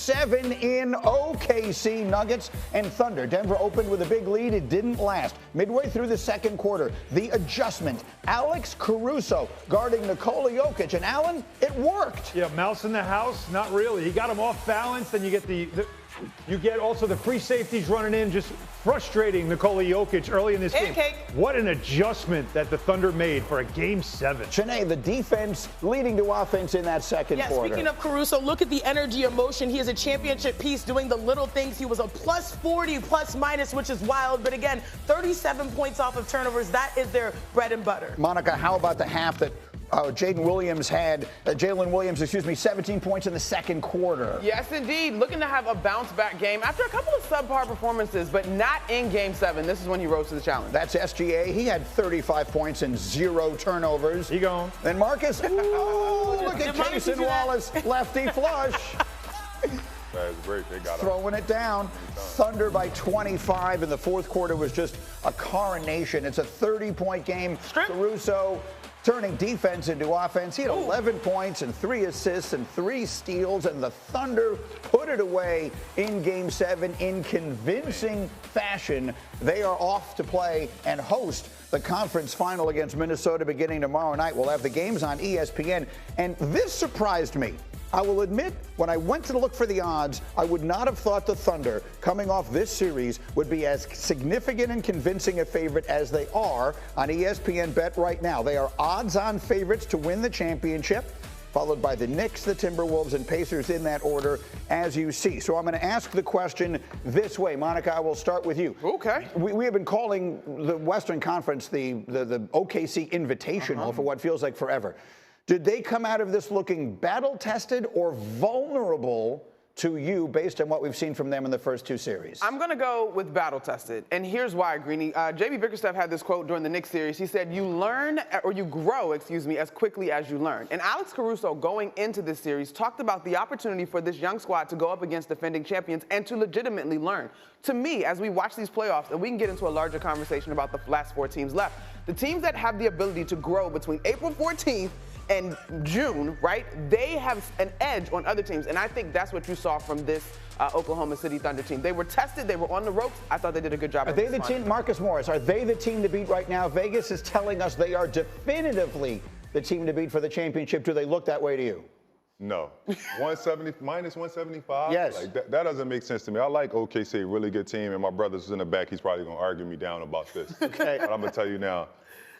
7 in OKC. Nuggets and Thunder. Denver opened with a big lead. It didn't last. Midway through the second quarter, the adjustment. Alex Caruso guarding Nikola Jokic. And Allen, it worked. Yeah, mouse in the house? Not really. He got him off balance. Then you get also the free safeties running in, just frustrating Nikola Jokic early in this game. What an adjustment that the Thunder made for a Game 7. Shanae, the defense leading to offense in that second quarter. Speaking of Caruso, look at the energy, emotion. He is a championship piece doing the little things. He was a plus 40, plus minus, which is wild. But again, 37 points off of turnovers. That is their bread and butter. Monica, how about the half that Jalen Williams, 17 points in the second quarter. Yes, indeed. Looking to have a bounce-back game after a couple of subpar performances, but not in Game 7. This is when he rose to the challenge. That's SGA. He had 35 points and 0 turnovers. He gone. Then Marcus, look at Jason Wallace, lefty flush. That was great. They got throwing it down. Thunder by 25 in the fourth quarter was just a coronation. It's a 30-point game. Caruso turning defense into offense. He had 11 points and 3 assists and 3 steals, and the Thunder put it away in Game 7 in convincing fashion. They are off to play and host the conference final against Minnesota beginning tomorrow night. We'll have the games on ESPN, and this surprised me. I will admit, when I went to look for the odds, I would not have thought the Thunder, coming off this series, would be as significant and convincing a favorite as they are on ESPN Bet right now. They are odds-on favorites to win the championship, followed by the Knicks, the Timberwolves, and Pacers in that order, as you see. So I'm going to ask the question this way. Monica, I will start with you. Okay. We have been calling the Western Conference the OKC Invitational for what feels like forever. Did they come out of this looking battle-tested or vulnerable to you based on what we've seen from them in the first 2 series? I'm going to go with battle-tested, and here's why, Greeny. J.B. Bickerstaff had this quote during the Knicks series. He said, you grow, as quickly as you learn. And Alex Caruso, going into this series, talked about the opportunity for this young squad to go up against defending champions and to legitimately learn. To me, as we watch these playoffs, and we can get into a larger conversation about the last 4 teams left, the teams that have the ability to grow between April 14th and June, right, they have an edge on other teams. And I think that's what you saw from this Oklahoma City Thunder team. They were tested. They were on the ropes. I thought they did a good job. Are they the team, Marcus Morris, are they the team to beat right now? Vegas is telling us they are definitively the team to beat for the championship. Do they look that way to you? No. 170 minus 175? Yes. Like that doesn't make sense to me. I like OKC, really good team, and my brother's in the back. He's probably going to argue me down about this. Okay. But I'm going to tell you now.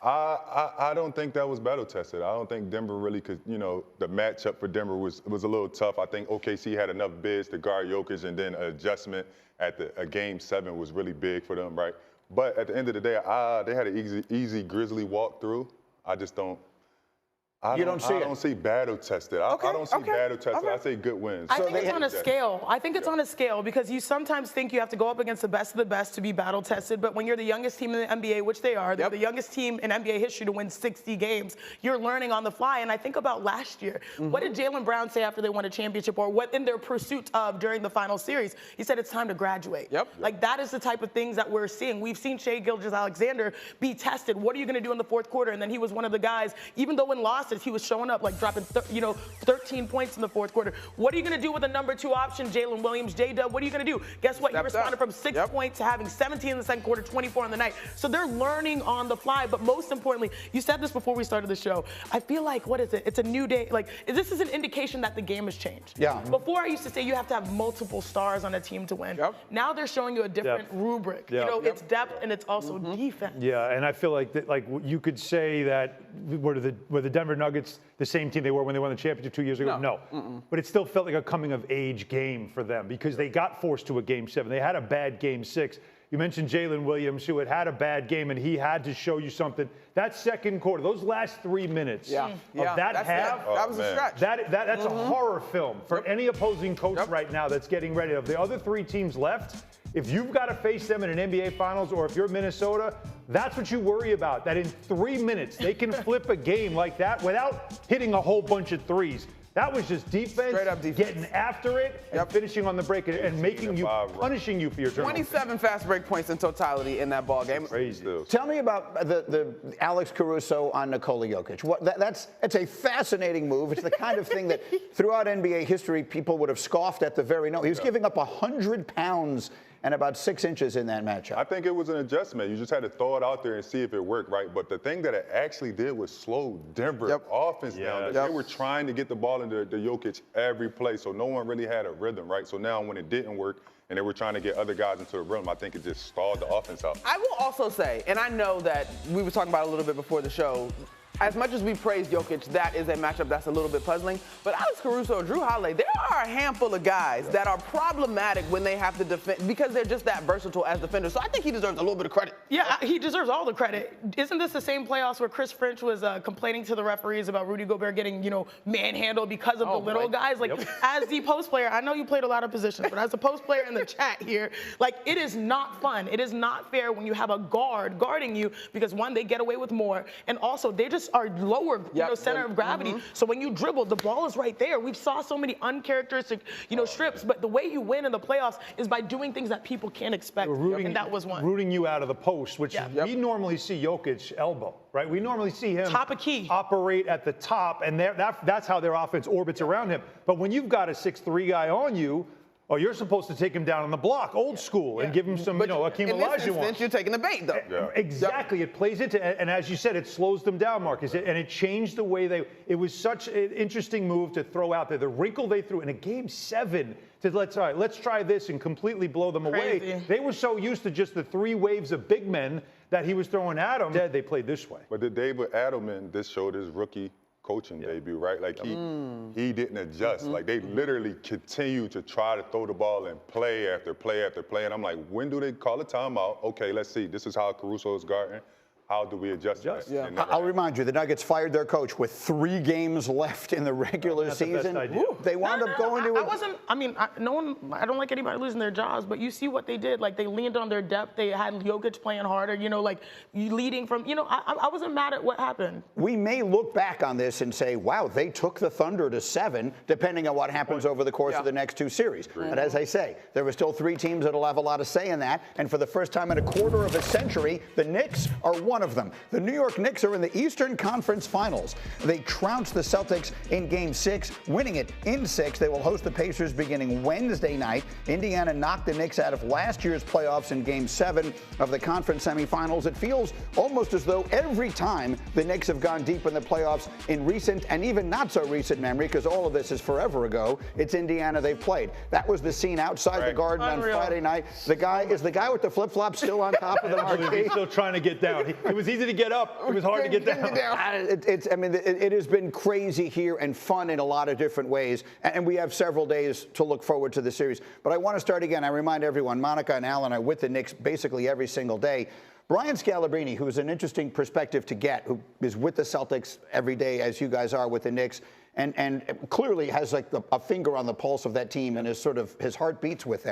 I don't think that was battle tested. I don't think Denver really could, the matchup for Denver was a little tough. I think OKC had enough bids to guard Jokic, and then an adjustment at a Game 7 was really big for them, right? But at the end of the day, they had an easy Grizzly walk through. I just don't. I don't see battle tested. I don't see battle tested. I say good wins. I think it's on a scale. I think it's on a scale because you sometimes think you have to go up against the best of the best to be battle tested. But when you're the youngest team in the NBA, which they are, they're the youngest team in NBA history to win 60 games, you're learning on the fly. And I think about last year. What did Jaylen Brown say after they won a championship, or what in their pursuit of during the final series? He said it's time to graduate. Like that is the type of things that we're seeing. We've seen Shai Gilgeous-Alexander be tested. What are you going to do in the fourth quarter? And then he was one of the guys, even though in losses, he was showing up, like dropping 13 points in the fourth quarter. What are you going to do with a number 2 option, Jalen Williams, J-Dub? What are you going to do? Guess what? He responded from 6 points to having 17 in the second quarter, 24 in the night. So they're learning on the fly. But most importantly, you said this before we started the show. I feel like, what is it? It's a new day. Like, this is an indication that the game has changed. Yeah. Before I used to say you have to have multiple stars on a team to win. Now they're showing you a different rubric. It's depth and it's also defense. Yeah, and I feel like you could say that were the Denver Nuggets the same team they were when they won the championship 2 years ago? No. But it still felt like a coming-of-age game for them because they got forced to a Game 7. They had a bad Game 6. You mentioned Jalen Williams, who had a bad game, and he had to show you something. That second quarter, those last 3 minutes of that half, that was a stretch. That's a horror film for any opposing coach right now that's getting ready. Of the other 3 teams left, if you've got to face them in an NBA Finals or if you're Minnesota, that's what you worry about, that in 3 minutes they can flip a game like that without hitting a whole bunch of threes. That was just defense, Straight up defense. getting after it, and finishing on the break, and making you, punishing you for your turnovers. 27 fast break points in totality in that ball game. Crazy. Tell me about the Alex Caruso on Nikola Jokic. That's a fascinating move. It's the kind of thing that throughout NBA history people would have scoffed at the very no. He was giving up 100 pounds and about 6 inches in that matchup. I think it was an adjustment. You just had to throw it out there and see if it worked, right? But the thing that it actually did was slow Denver offense down. They were trying to get the ball into the Jokic every play, so no one really had a rhythm, right? So now when it didn't work and they were trying to get other guys into the rim, I think it just stalled the offense out. I will also say, and I know that we were talking about it a little bit before the show, as much as we praise Jokic, that is a matchup that's a little bit puzzling. But Alex Caruso, Drew Holiday, there are a handful of guys that are problematic when they have to defend because they're just that versatile as defenders. So I think he deserves a little bit of credit. Yeah, he deserves all the credit. Isn't this the same playoffs where Chris Finch was complaining to the referees about Rudy Gobert getting, manhandled because of the little guys? Like, as the post player, I know you played a lot of positions, but as a post player in the chat here, like, it is not fun. It is not fair when you have a guard guarding you because, one, they get away with more, and also they just are lower, center of gravity. So when you dribble, the ball is right there. We saw so many uncharacteristic, strips, but the way you win in the playoffs is by doing things that people can't expect, and that was one. Rooting you out of the post, which we normally see Jokic elbow, right? We normally see him top of key operate at the top, and that's how their offense orbits around him. But when you've got a 6'3" guy on you, you're supposed to take him down on the block, old school, and give him some, Hakeem Olajuwon. In this instance, you're taking the bait, though. Exactly. It plays into, and as you said, it slows them down, Marcus, and it changed the way it was such an interesting move to throw out there. The wrinkle they threw in a game 7 to let's try this and completely blow them away. They were so used to just the 3 waves of big men that he was throwing at them. They played this way. But the David Adelman, this showed his rookie coaching debut, right? Like he didn't adjust. Like they literally continued to try to throw the ball and play after play after play. And I'm like, when do they call a timeout? Okay, let's see. This is how Caruso is guarding. How do we adjust? I'll remind you, the Nuggets fired their coach with 3 games left in the regular season. They wound up going to. I don't like anybody losing their jobs, but you see what they did. Like they leaned on their depth. They had Jokic playing harder. Leading from. I wasn't mad at what happened. We may look back on this and say, wow, they took the Thunder to 7, depending on what happens over the course of the next 2 series. But as I say, there were still 3 teams that'll have a lot of say in that. And for the first time in a quarter of a century, the Knicks are one of them. The New York Knicks are in the Eastern Conference Finals. They trounced the Celtics in Game 6, winning it in 6. They will host the Pacers beginning Wednesday night. Indiana knocked the Knicks out of last year's playoffs in Game 7 of the conference semifinals. It feels almost as though every time the Knicks have gone deep in the playoffs in recent and even not so recent memory, because all of this is forever ago, it's Indiana they've played. That was the scene outside the Garden on Friday night. The guy with the flip-flops still on top of the marquee. He's still trying to get down. It was easy to get up. It was hard to get down. It has been crazy here and fun in a lot of different ways. And we have several days to look forward to the series. But I want to start again. I remind everyone, Monica and Alan are with the Knicks basically every single day. Brian Scalabrine, who is an interesting perspective to get, who is with the Celtics every day, as you guys are with the Knicks, and clearly has like a finger on the pulse of that team and his heart beats with them.